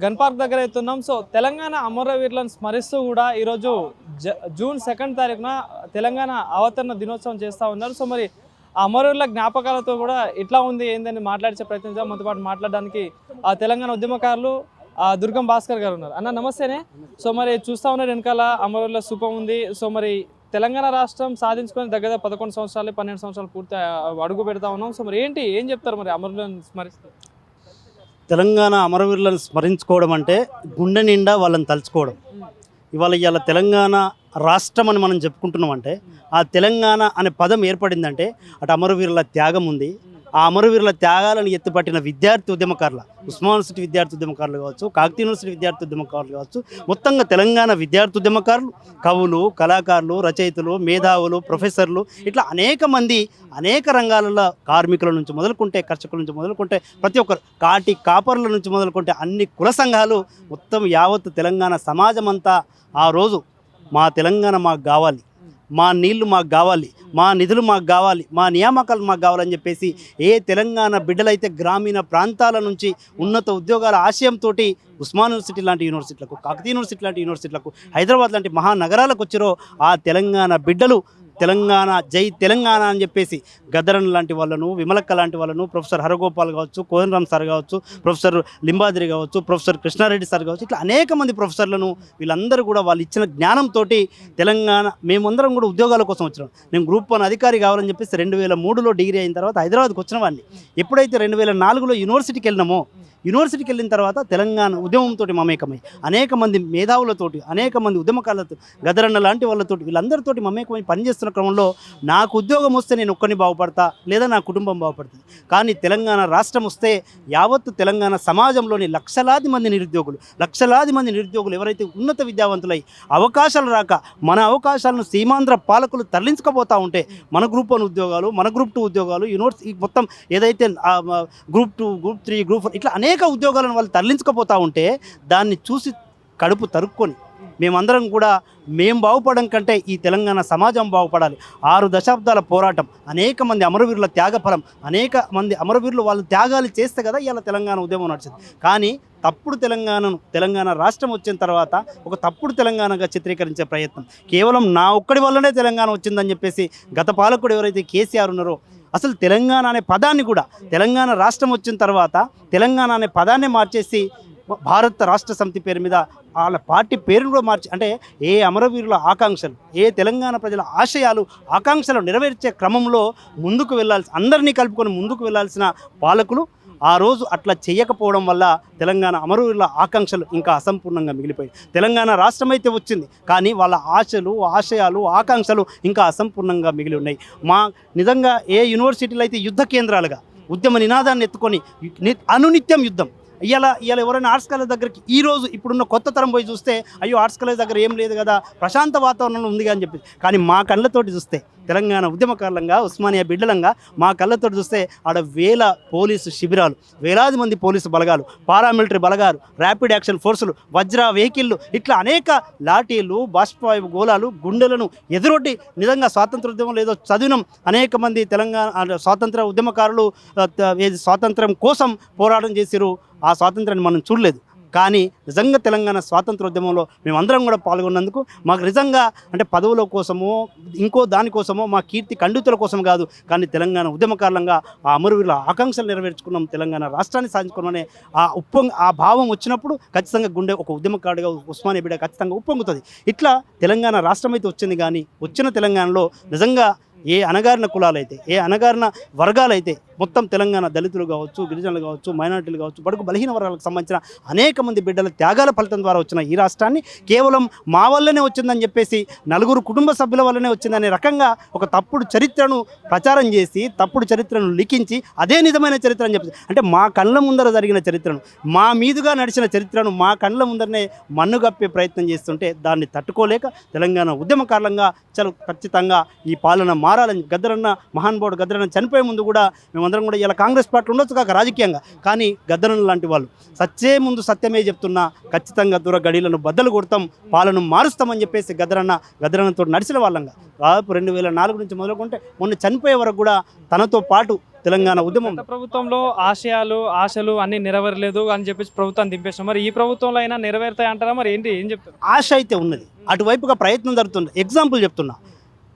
Gun park దగ్గర అవుతున్నాం. So Telangana అమరవీరులను స్మరిస్తూ కూడా ఈరోజు జూన్ 2 తారీఖున తెలంగాణ అవతరణ దినోత్సవం చేస్తూ ఉన్నారు. సో మరి ఆ అమరవీరుల జ్ఞాపకాలతో కూడా ఎట్లా ఉంది ఏందని మాట్లాడే ప్రయత్నించాం. మనతో పాటు మాట్లాడడానికి ఆ తెలంగాణ ఉద్యమకారులు దుర్గం భాస్కర్ గారు ఉన్నారు. అన్న నమస్తేనే. సో మరి చూస్తూ ఉన్నారు వెనకాల అమరవీరుల స్థూపం ఉంది. సో మరి తెలంగాణ రాష్ట్రం సాధించుకొని దగ్గర 11 సంవత్సరాలు 12 సంవత్సరాలు పూర్తి అడుగు పెడతా ఉన్నాం. సో మరి ఏం చెప్తారు మరి అమరవీరులను స్మరిస్తూ? తెలంగాణ అమరవీరులను స్మరించుకోవడం అంటే గుండె నిండా వాళ్ళని తలుచుకోవడం. ఇవాళ తెలంగాణ రాష్ట్రం అని మనం చెప్పుకుంటున్నాం అంటే ఆ తెలంగాణ అనే పదం ఏర్పడిందంటే అటు అమరవీరుల త్యాగం ఉంది. ఆ అమరవీరుల త్యాగాలను ఎత్తిపట్టిన విద్యార్థి ఉద్యమకారుల ఉస్మాన్ యూనివర్సిటీ విద్యార్థి ఉద్యమకారులు కావచ్చు, కాకతీయ యూనివర్సిటీ విద్యార్థి ఉద్యమకారులు కావచ్చు, మొత్తంగా తెలంగాణ విద్యార్థి ఉద్యమకారులు, కవులు, కళాకారులు, రచయితలు, మేధావులు, ప్రొఫెసర్లు, ఇట్లా అనేక మంది అనేక రంగాలలో కార్మికుల నుంచి మొదలుకుంటే, కర్షకుల నుంచి మొదలుకుంటే, ప్రతి ఒక్కరు కాపర్ల నుంచి మొదలుకుంటే అన్ని కుల సంఘాలు మొత్తం యావత్ తెలంగాణ సమాజం అంతా ఆ రోజు మా తెలంగాణ మాకు కావాలి, మా నీళ్లు మాకు కావాలి, మా నిధులు మాకు కావాలి, మా నియామకాలు మాకు కావాలని చెప్పేసి ఏ తెలంగాణ బిడ్డలైతే గ్రామీణ ప్రాంతాల నుంచి ఉన్నత ఉద్యోగాల ఆశయంతో ఉస్మాన్ యూనివర్సిటీ లాంటి యూనివర్సిటీలకు, కాకతీయ యూనివర్సిటీ లాంటి యూనివర్సిటీలకు, హైదరాబాద్ లాంటి మహానగరాలకు వచ్చారో ఆ తెలంగాణ బిడ్డలు తెలంగాణ జై తెలంగాణ అని చెప్పేసి గద్దరన్ లాంటి వాళ్ళను, విమలక్క లాంటి వాళ్ళను, ప్రొఫెసర్ హరగోపాల్ కావచ్చు, కోదండరామ్ సార్ కావచ్చు, ప్రొఫెసర్ లింబాద్రి కావచ్చు, ప్రొఫెసర్ కృష్ణారెడ్డి సార్ కావచ్చు, ఇట్లా అనేక మంది ప్రొఫెసర్లను వీళ్ళందరూ కూడా వాళ్ళు ఇచ్చిన జ్ఞానంతో తెలంగాణ మేమందరం కూడా ఉద్యోగాల కోసం వచ్చినాం. నేను గ్రూప్ 1 అధికారి కావాలని చెప్పేసి 2003లో డిగ్రీ అయిన తర్వాత హైదరాబాద్కి వచ్చిన వాడిని. ఎప్పుడైతే 2004లో యూనివర్సిటీకి వెళ్ళినామో, యూనివర్సిటీకి వెళ్ళిన తర్వాత తెలంగాణ ఉద్యమంతో మమేకమై అనేక మంది మేధావులతోటి, అనేక మంది ఉద్యమకారులతో, గదరన్న లాంటి వాళ్ళతోటి వీళ్ళందరితోటి మమేకమై పనిచేస్తున్న క్రమంలో నాకు ఉద్యోగం వస్తే నేను ఒక్కరిని బాగుపడతా, లేదా నా కుటుంబం బాగుపడుతుంది. కానీ తెలంగాణ రాష్ట్రం వస్తే యావత్తు తెలంగాణ సమాజంలోని లక్షలాది మంది నిరుద్యోగులు ఎవరైతే ఉన్నత విద్యావంతులై అవకాశాలు రాక మన అవకాశాలను సీమాంధ్ర పాలకులు తరలించకపోతూ ఉంటే మన గ్రూప్ 1 ఉద్యోగాలు, మన గ్రూప్ 2 ఉద్యోగాలు, యూనివర్సిటీ మొత్తం ఏదైతే గ్రూప్ 2, గ్రూప్ 3, గ్రూప్ 4 ఇట్లా అనేక ఉద్యోగాలను వాళ్ళు తరలించకపోతూ ఉంటే దాన్ని చూసి కడుపు తరుక్కొని మేమందరం కూడా మేము బాగుపడడం కంటే ఈ తెలంగాణ సమాజం బాగుపడాలి. 6 దశాబ్దాల పోరాటం, అనేక మంది అమరవీరుల త్యాగఫలం, అనేక మంది అమరవీరులు వాళ్ళు త్యాగాలు చేస్తే కదా ఇలా తెలంగాణ ఉద్యమం నడిచింది. కానీ తప్పుడు తెలంగాణ రాష్ట్రం వచ్చిన తర్వాత ఒక తప్పుడు తెలంగాణగా చిత్రీకరించే ప్రయత్నం, కేవలం నా ఒక్కడి వల్లనే తెలంగాణ వచ్చిందని చెప్పేసి గత పాలకుడు ఎవరైతే కేసీఆర్ ఉన్నారో అసలు తెలంగాణ అనే పదాన్ని కూడా తెలంగాణ రాష్ట్రం వచ్చిన తర్వాత తెలంగాణ అనే పదాన్ని మార్చేసి భారత రాష్ట్ర సమితి పేరు మీద వాళ్ళ పార్టీ పేరును కూడా మార్చి, అంటే ఏ అమరవీరుల ఆకాంక్షలు, ఏ తెలంగాణ ప్రజల ఆశయాలు, ఆకాంక్షలు నెరవేర్చే క్రమంలో ముందుకు అందరినీ కలుపుకొని ముందుకు వెళ్ళాల్సిన పాలకులు ఆ రోజు అట్లా చేయకపోవడం వల్ల తెలంగాణ అమరవీరుల ఆకాంక్షలు ఇంకా అసంపూర్ణంగా మిగిలిపోయాయి. తెలంగాణ రాష్ట్రం అయితే వచ్చింది, కానీ వాళ్ళ ఆశయాలు, ఆకాంక్షలు ఇంకా అసంపూర్ణంగా మిగిలి ఉన్నాయి. నిజంగా ఏ యూనివర్సిటీలు అయితే యుద్ధ కేంద్రాలుగా ఉద్యమ నినాదాన్ని ఎత్తుకొని అనునిత్యం యుద్ధం, ఇవాళ ఎవరైనా ఆర్ట్స్ కాలేజ్ దగ్గరికి ఈరోజు ఇప్పుడున్న కొత్త తరం పోయి చూస్తే అయ్యో ఆర్ట్స్ కాలేజ్ దగ్గర ఏం లేదు కదా, ప్రశాంత వాతావరణంలో ఉంది అని చెప్పి, కానీ మా కళ్ళతోటి చూస్తే తెలంగాణ ఉద్యమకారులంగా, ఉస్మానియా బిడ్డలంగా మా కళ్ళతోటి చూస్తే ఆడ పోలీసు శిబిరాలు, వేలాది మంది పోలీసు బలగాలు, పారామిలిటరీ బలగాలు, ర్యాపిడ్ యాక్షన్ ఫోర్సులు, వజ్ర వెహికల్లు, ఇట్లా అనేక లాఠీలు, బాష్పవాయు గోళాలు, గుండెలను ఎదురొడ్డి నిజంగా స్వాతంత్ర ఉద్యమం లేదో చదివినాం. అనేక మంది తెలంగాణ స్వాతంత్ర ఉద్యమకారులు స్వాతంత్రం కోసం పోరాటం చేసిరు. ఆ స్వాతంత్రాన్ని మనం చూడలేదు, కానీ నిజంగా తెలంగాణ స్వాతంత్రోద్యమంలో మేమందరం కూడా పాల్గొన్నందుకు మాకు నిజంగా అంటే పదవుల కోసమో ఇంకో దానికోసమో మా కీర్తి ఖండితుల కోసం కాదు, కానీ తెలంగాణ ఉద్యమకారులంగా ఆ అమరవీరుల ఆకాంక్షలు నెరవేర్చుకున్నాం, తెలంగాణ రాష్ట్రాన్ని సాధించుకున్నామనే ఆ భావం వచ్చినప్పుడు ఖచ్చితంగా గుండె ఒక ఉద్యమకారుడిగా ఉస్మానియా బిడ్డ ఖచ్చితంగా ఉప్పొంగుతుంది. ఇట్లా తెలంగాణ రాష్ట్రం అయితే వచ్చింది, కానీ వచ్చిన తెలంగాణలో నిజంగా ఏ అణగారిన కులాలైతే, ఏ అణగారిన వర్గాలైతే మొత్తం తెలంగాణ దళితులు కావచ్చు, గిరిజనులు కావచ్చు, మైనారిటీలు కావచ్చు, బడుగు బలహీన వర్గాలకు సంబంధించిన అనేక మంది బిడ్డల త్యాగాల ఫలితం ద్వారా వచ్చిన ఈ రాష్ట్రాన్ని కేవలం మా వల్లనే వచ్చిందని చెప్పేసి, నలుగురు కుటుంబ సభ్యుల వల్లనే వచ్చిందనే రకంగా ఒక తప్పుడు చరిత్రను ప్రచారం చేసి, తప్పుడు చరిత్రను లిఖించి అదే నిజమైన చరిత్ర అని చెప్పేసి, అంటే మా కళ్ళ ముందర జరిగిన చరిత్రను, మా మీదుగా నడిచిన చరిత్రను మా కళ్ళ ముందరనే మన్నుగప్పే ప్రయత్నం చేస్తుంటే దాన్ని తట్టుకోలేక తెలంగాణ ఉద్యమకారులంగా ఖచ్చితంగా ఈ పాలన మారాలని గద్దరన్న మహానుభావుడు గద్దరన్న చనిపోయే ముందు కూడా మేమందరం కూడా ఇలా కాంగ్రెస్ పార్టీ ఉండొచ్చు కాక రాజకీయంగా, కానీ గద్దరన్న లాంటి వాళ్ళు సచ్చే ముందు సత్యమే చెప్తున్నా ఖచ్చితంగా దూర గడిలను బద్దలు కొడతాం, పాలను మారుస్తామని చెప్పేసి గద్దరన్నతో నడిచిన వాళ్ళంగా దాదాపు 2004 నుంచి మొదలుకుంటే మొన్న చనిపోయే వరకు కూడా తనతో పాటు తెలంగాణ ఉద్యమం. ప్రభుత్వంలో ఆశలు అన్ని నెరవేరలేదు అని చెప్పేసి ప్రభుత్వాన్ని దింపేసాం. మరి ఈ ప్రభుత్వంలో అయినా నెరవేరుతాయి అంటారా? మరి ఏం చెప్తారు? ఆశ అయితే ఉన్నది, అటువైపుగా ప్రయత్నం జరుగుతుంది. ఎగ్జాంపుల్ చెప్తున్నా,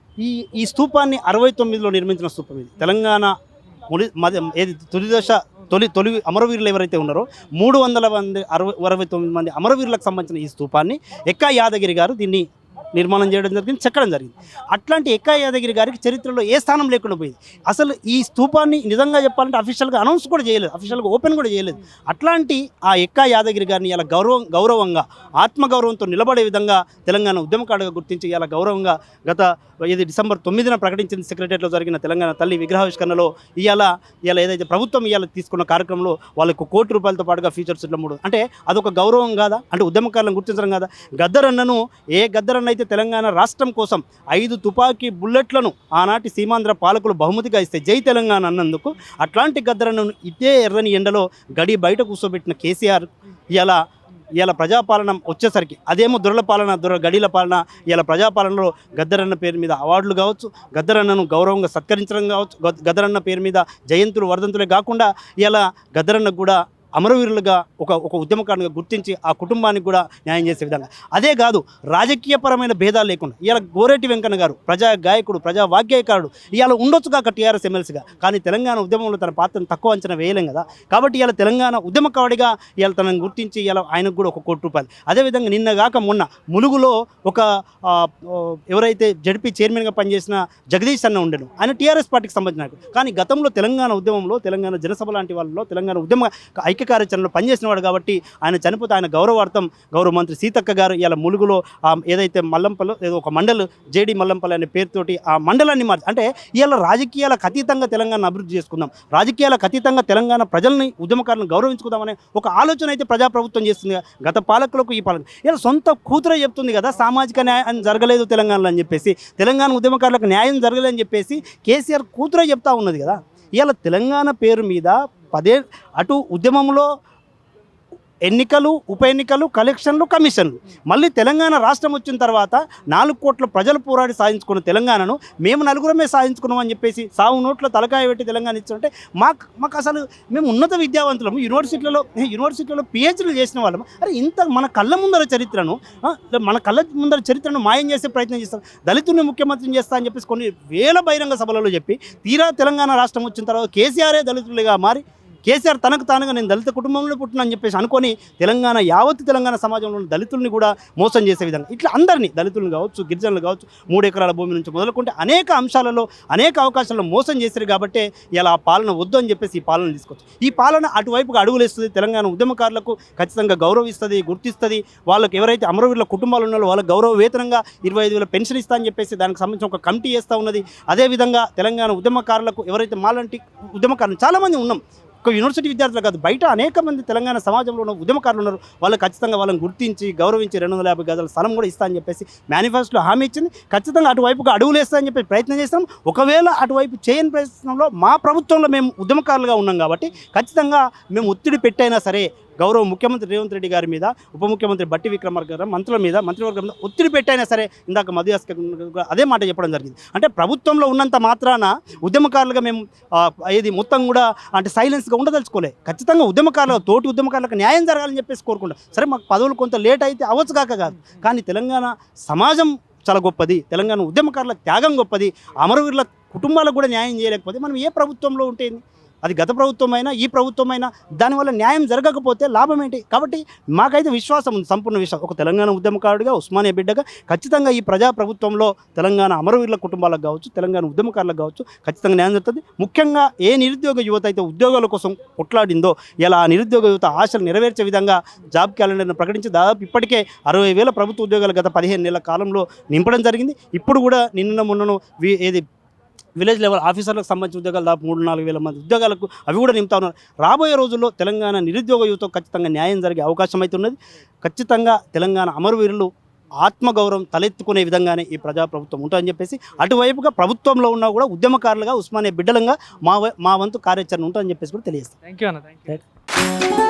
ఈ స్తూపాన్ని 69లో నిర్మించిన స్తూపం ఇది. తెలంగాణ ఏది తొలి అమరవీరులు ఎవరైతే ఉన్నారో 369 మంది అమరవీరులకు సంబంధించిన ఈ స్తూపాన్ని ఎక్కా యాదగిరి గారు దీన్ని నిర్మాణం చేయడం జరిగింది, చెక్కడం జరిగింది. అట్లాంటి ఎక్కా యాదగిరి గారికి చరిత్రలో ఏ స్థానం లేకుండా పోయింది. అసలు ఈ స్తూపాన్ని నిజంగా చెప్పాలంటే అఫీషియల్గా అనౌన్స్ కూడా చేయలేదు, అఫీషియల్గా ఓపెన్ కూడా చేయలేదు. అట్లాంటి ఆ ఎక్కా యాదగిరి గారిని ఇలా గౌరవంగా ఆత్మగౌరవంతో నిలబడే విధంగా తెలంగాణ ఉద్యమకారుడుగా గుర్తించి ఇలా గౌరవంగా గత డిసెంబర్ 9న ప్రకటించిన సెక్రటరియట్లో జరిగిన తెలంగాణ తల్లి విగ్రహావిష్కరణలో ఇవాళ ఏదైతే ప్రభుత్వం ఇవాళ తీసుకున్న కార్యక్రమంలో వాళ్ళకు ₹1,00,00,000తో పాటుగా ఫీచర్స్ ఇట్లా 3 అంటే అదొక గౌరవం కాదా? అంటే ఉద్యమకారులను గుర్తించడం కాదా? గద్దరన్నను గద్దరన్న అయితే తెలంగాణ రాష్ట్రం కోసం 5 తుపాకీ బుల్లెట్లను ఆనాటి సీమాంధ్ర పాలకులు బహుమతిగా ఇస్తే జై తెలంగాణ అన్నందుకు అట్లాంటి గద్దరన్నను ఇదే ఎర్రని ఎండలో గడి బయట కూర్చోబెట్టిన కేసీఆర్ ఇలా ప్రజాపాలన వచ్చేసరికి అదేమో గడిల పాలన ఇలా ప్రజాపాలనలో గద్దరన్న పేరు మీద అవార్డులు కావచ్చు, గద్దరన్నను గౌరవంగా సత్కరించడం కావచ్చు, గద్దరన్న పేరు మీద జయంతులు వర్ధంతులే కాకుండా ఇలా గద్దరన్నకు కూడా అమరవీరులుగా ఒక ఉద్యమకారునిగా గుర్తించి ఆ కుటుంబానికి కూడా న్యాయం చేసే విధంగా. అదే కాదు, రాజకీయపరమైన భేదాలు లేకుండా ఇవాళ గోరేటి వెంకన్న గారు ప్రజా గాయకుడు, ప్రజా వాగ్గేయకారుడు, ఇవాళ ఉండొచ్చు కాక టీఆర్ఎస్ ఎమ్మెల్సీగా, కానీ తెలంగాణ ఉద్యమంలో తన పాత్రను తక్కువ అంచనా వేయలేం కదా. కాబట్టి ఇవాళ తెలంగాణ ఉద్యమకారుడిగా ఇవాళ తనను గుర్తించి ఇలా ఆయనకు కూడా ₹1,00,00,000. అదేవిధంగా నిన్నగాక మొన్న ములుగులో ఒక ఎవరైతే జడ్పీ చైర్మన్గా పనిచేసిన జగదీష్ అన్న ఉండెను, ఆయన టీఆర్ఎస్ పార్టీకి సంబంధించిన నాయకుడు. కానీ గతంలో తెలంగాణ ఉద్యమంలో తెలంగాణ జనసభ లాంటి వాళ్ళలో తెలంగాణ ఉద్యమ కార్యాచరణలో పనిచేసినవాడు కాబట్టి ఆయన చనిపోతే ఆయన గౌరవార్థం గౌరవ మంత్రి సీతక్క గారు ఇలా ములుగులో ఏదైతే మల్లంపల్లి ఏదో ఒక మండల్ జేడి మల్లంపల్లి అనే పేరుతోటి ఆ మండలాన్ని అంటే ఇలా రాజకీయాలకు అతీతంగా తెలంగాణ అభివృద్ధి చేసుకుందాం, రాజకీయాలకు అతీతంగా తెలంగాణ ప్రజల్ని ఉద్యమకారులను గౌరవించుకుందామనే ఒక ఆలోచన అయితే ప్రజాప్రభుత్వం చేస్తుంది. గత పాలకులకు ఈ పాలన ఇలా సొంత కూతురే చెప్తుంది కదా సామాజిక న్యాయం జరగలేదు తెలంగాణలో అని చెప్పేసి, తెలంగాణ ఉద్యమకారులకు న్యాయం జరగలేదని చెప్పేసి కేసీఆర్ కూతురే చెప్తా ఉన్నది కదా. ఇలా తెలంగాణ పేరు మీద అటు ఉద్యమంలో ఎన్నికలు, ఉప ఎన్నికలు, కలెక్షన్లు, కమిషన్లు, మళ్ళీ తెలంగాణ రాష్ట్రం వచ్చిన తర్వాత 4 కోట్ల ప్రజలు పోరాడి సాధించుకున్న తెలంగాణను మేము నలుగురమే సాధించుకున్నాం అని చెప్పేసి సావు నోట్లో తలకాయ పెట్టి తెలంగాణ ఇచ్చుంటే మాకు అసలు మేము ఉన్నత విద్యావంతులము, యూనివర్సిటీలో పిహెచ్డీలు చేసిన వాళ్ళము. అరే ఇంత మన కళ్ళ ముందర చరిత్రను మాయం చేసే ప్రయత్నం చేస్తాం, దళితుడిని ముఖ్యమంత్రిని చేస్తా అని చెప్పేసి కొన్ని వేల బహిరంగ సభలలో చెప్పి తీరా తెలంగాణ రాష్ట్రం వచ్చిన తర్వాత కేసీఆరే దళితులుగా మారి కేసీఆర్ తనకు తానుగా నేను దళిత కుటుంబంలో పుట్టినని చెప్పేసి అనుకొని తెలంగాణ సమాజంలో ఉన్న దళితుల్ని కూడా మోసం చేసే విధంగా ఇట్లా అందరినీ దళితులను కావచ్చు, గిరిజనులు కావచ్చు, 3 ఎకరాల భూమి నుంచి మొదలుకుంటే అనేక అంశాలలో అనేక అవకాశాల్లో మోసం చేశారు. కాబట్టి ఇలా ఆ పాలన వద్దు అని చెప్పేసి ఈ పాలన తీసుకొచ్చు. ఈ పాలన అటువైపుగా అడుగులేస్తుంది, తెలంగాణ ఉద్యమకారులకు ఖచ్చితంగా గౌరవిస్తుంది, గుర్తిస్తుంది. వాళ్ళకి ఎవరైతే అమరవీరుల కుటుంబాలు ఉన్నారో వాళ్ళకి గౌరవ వేతనంగా 25,000 పెన్షన్ ఇస్తా అని చెప్పేసి దానికి సంబంధించిన ఒక కమిటీ చేస్తూ ఉన్నది. అదేవిధంగా తెలంగాణ ఉద్యమకారులకు ఎవరైతే మాలాంటి ఉద్యమకారులు చాలామంది ఉన్నాం, ఒక యూనివర్సిటీ విద్యార్థులు కాదు, బయట అనేక మంది తెలంగాణ సమాజంలో ఉన్న ఉద్యమకారులు ఉన్నారు. వాళ్ళు ఖచ్చితంగా వాళ్ళని గుర్తించి గౌరవించి 250 గజాల స్థలం కూడా ఇస్తా అని చెప్పేసి మేనిఫెస్టోలో హామీ ఇచ్చింది. ఖచ్చితంగా అటువైపుగా అడుగులు వేస్తా అని చెప్పి ప్రయత్నం చేస్తాం. ఒకవేళ అటువైపు చేయని ప్రయత్నంలో మా ప్రభుత్వంలో మేము ఉద్యమకారులుగా ఉన్నాం కాబట్టి ఖచ్చితంగా మేము ఒత్తిడి పెట్టైనా సరే గౌరవ ముఖ్యమంత్రి రేవంత్ రెడ్డి గారి మీద, ఉప ముఖ్యమంత్రి బట్టి విక్రమార్క గారు మంత్రివర్గం మీద ఒత్తిడి పెట్టైనా సరే ఇందాక మధుయాస్క అదే మాట చెప్పడం జరిగింది. అంటే ప్రభుత్వంలో ఉన్నంత మాత్రాన ఉద్యమకారులుగా మేము మొత్తం కూడా అంటే సైలెన్స్గా ఉండదలుచుకోలే. ఖచ్చితంగా తోటి ఉద్యమకారులకు న్యాయం జరగాలని చెప్పేసి కోరుకుంటాం. సరే మాకు పదవులు కొంత లేట్ అయితే అవ్వచ్చు కాదు, కానీ తెలంగాణ సమాజం చాలా గొప్పది, తెలంగాణ ఉద్యమకారుల త్యాగం గొప్పది. అమరవీరుల కుటుంబాలకు కూడా న్యాయం చేయలేకపోతే మనం ఏ ప్రభుత్వంలో ఉంటుంది? అది గత ప్రభుత్వమైనా ఈ ప్రభుత్వమైనా దానివల్ల న్యాయం జరగకపోతే లాభం ఏంటి? కాబట్టి మాకైతే విశ్వాసం ఉంది, సంపూర్ణ విశ్వాసం. ఒక తెలంగాణ ఉద్యమకారుడిగా, ఉస్మానియా బిడ్డగా ఖచ్చితంగా ఈ ప్రజాప్రభుత్వంలో తెలంగాణ అమరవీరుల కుటుంబాలకు కావచ్చు, తెలంగాణ ఉద్యమకారులకు కావచ్చు ఖచ్చితంగా న్యాయం జరుగుతుంది. ముఖ్యంగా ఏ నిరుద్యోగ యువత అయితే ఉద్యోగాల కోసం కొట్లాడిందో ఇలా ఆ నిరుద్యోగ యువత ఆశలు నెరవేర్చే విధంగా జాబ్ క్యాలెండర్ను ప్రకటించి దాదాపు ఇప్పటికే 60,000 ప్రభుత్వ ఉద్యోగాలు గత 15 నెలల కాలంలో నింపడం జరిగింది. ఇప్పుడు కూడా మొన్నను విలేజ్ లెవెల్ ఆఫీసర్లకు సంబంధించిన ఉద్యోగాలు దాదాపు 3-4 మంది ఉద్యోగాలకు అవి కూడా నింపుతా ఉన్నారు. రాబోయే రోజుల్లో తెలంగాణ నిరుద్యోగ యువత ఖచ్చితంగా న్యాయం జరిగే అవకాశం అయితే ఉన్నది. ఖచ్చితంగా తెలంగాణ అమరవీరులు ఆత్మగౌరవం తలెత్తుకునే విధంగానే ఈ ప్రజాప్రభుత్వం ఉంటుందని చెప్పేసి అటువైపుగా ప్రభుత్వంలో ఉన్నా కూడా ఉద్యమకారులుగా ఉస్మానియా బిడ్డలంగా మా వంతు కార్యాచరణ ఉంటుందని చెప్పేసి కూడా తెలియజేస్తాం. థ్యాంక్ యూ అన్న, థ్యాంక్ యూ.